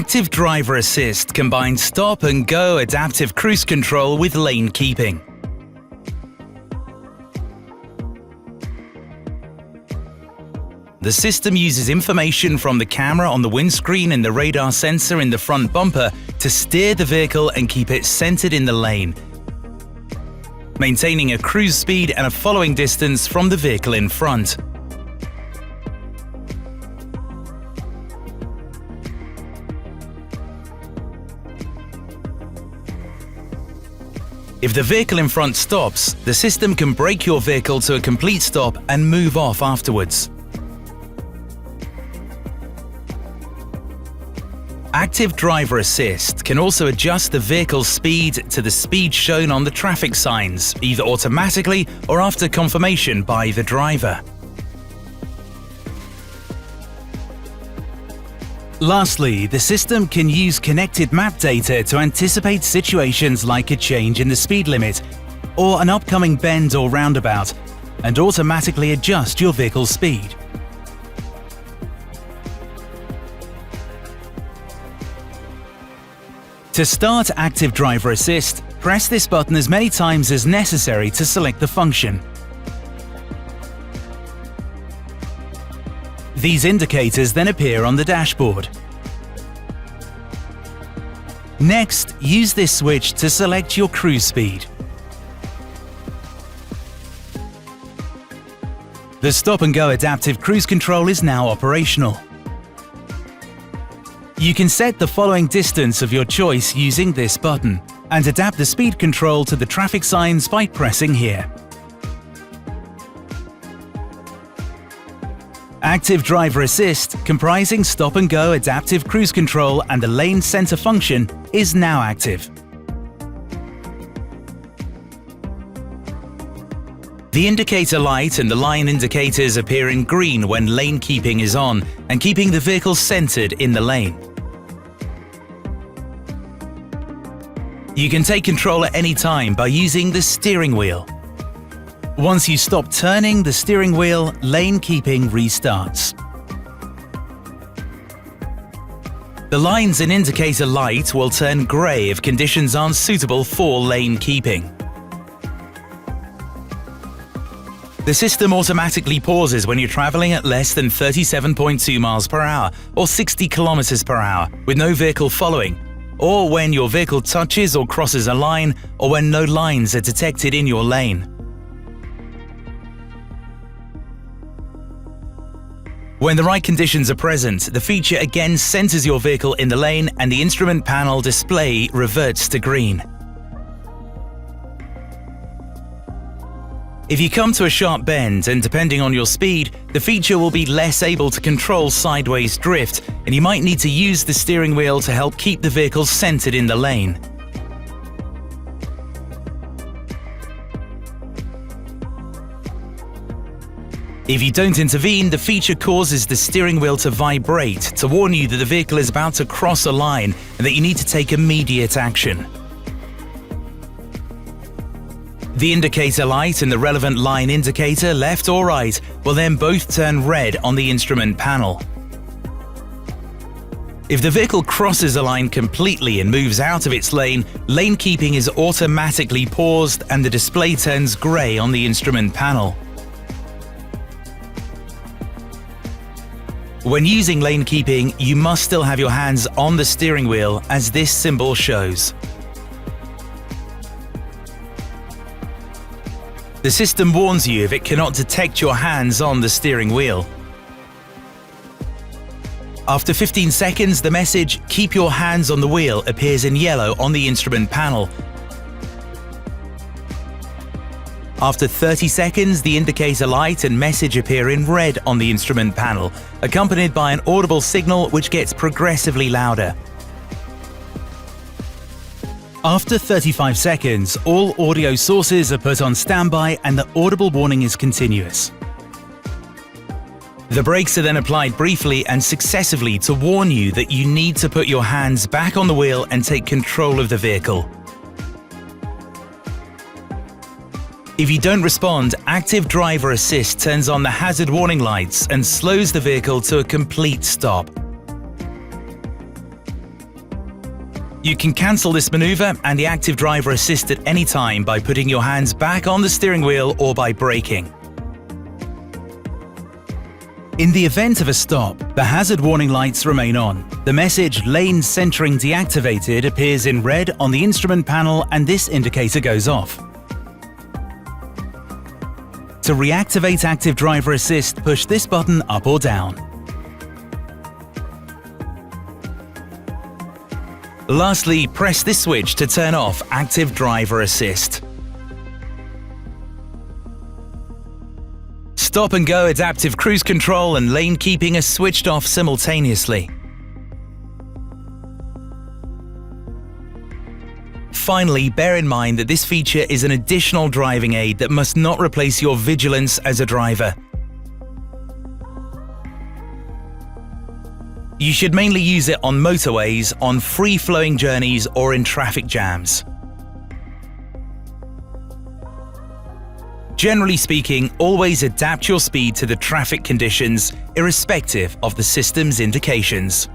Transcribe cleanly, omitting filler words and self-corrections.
Active Driver Assist combines stop-and-go adaptive cruise control with lane keeping. The system uses information from the camera on the windscreen and the radar sensor in the front bumper to steer the vehicle and keep it centered in the lane, maintaining a cruise speed and a following distance from the vehicle in front. If the vehicle in front stops, the system can brake your vehicle to a complete stop and move off afterwards. Active Driver Assist can also adjust the vehicle's speed to the speed shown on the traffic signs, either automatically or after confirmation by the driver. Lastly, the system can use connected map data to anticipate situations like a change in the speed limit or an upcoming bend or roundabout, and automatically adjust your vehicle's speed. To start Active Driver Assist, press this button as many times as necessary to select the function. These indicators then appear on the dashboard. Next, use this switch to select your cruise speed. The stop-and-go adaptive cruise control is now operational. You can set the following distance of your choice using this button, and adapt the speed control to the traffic signs by pressing here. Active Driver Assist, comprising stop-and-go adaptive cruise control and the lane center function, is now active. The indicator light and the line indicators appear in green when lane keeping is on and keeping the vehicle centered in the lane. You can take control at any time by using the steering wheel. Once you stop turning the steering wheel, lane keeping restarts. The lines and indicator light will turn grey if conditions aren't suitable for lane keeping. The system automatically pauses when you're traveling at less than 37.2 miles per hour or 60 kilometers per hour with no vehicle following, or when your vehicle touches or crosses a line, or when no lines are detected in your lane. When the right conditions are present, the feature again centers your vehicle in the lane and the instrument panel display reverts to green. If you come to a sharp bend and depending on your speed, the feature will be less able to control sideways drift, and you might need to use the steering wheel to help keep the vehicle centered in the lane. If you don't intervene, the feature causes the steering wheel to vibrate to warn you that the vehicle is about to cross a line and that you need to take immediate action. The indicator light and the relevant line indicator, left or right, will then both turn red on the instrument panel. If the vehicle crosses a line completely and moves out of its lane, lane keeping is automatically paused and the display turns grey on the instrument panel. When using lane keeping, you must still have your hands on the steering wheel, as this symbol shows. The system warns you if it cannot detect your hands on the steering wheel. After 15 seconds, the message "Keep your hands on the wheel" appears in yellow on the instrument panel. After 30 seconds, the indicator light and message appear in red on the instrument panel, accompanied by an audible signal which gets progressively louder. After 35 seconds, all audio sources are put on standby and the audible warning is continuous. The brakes are then applied briefly and successively to warn you that you need to put your hands back on the wheel and take control of the vehicle. If you don't respond, Active Driver Assist turns on the hazard warning lights and slows the vehicle to a complete stop. You can cancel this maneuver and the active driver assist at any time by putting your hands back on the steering wheel or by braking. In the event of a stop, the hazard warning lights remain on. The message "Lane Centering Deactivated" appears in red on the instrument panel and this indicator goes off. To reactivate active driver assist, push this button up or down. Lastly, press this switch to turn off active driver assist. Stop and go adaptive cruise control and lane keeping are switched off simultaneously. Finally, bear in mind that this feature is an additional driving aid that must not replace your vigilance as a driver. You should mainly use it on motorways, on free-flowing journeys, or in traffic jams. Generally speaking, always adapt your speed to the traffic conditions, irrespective of the system's indications.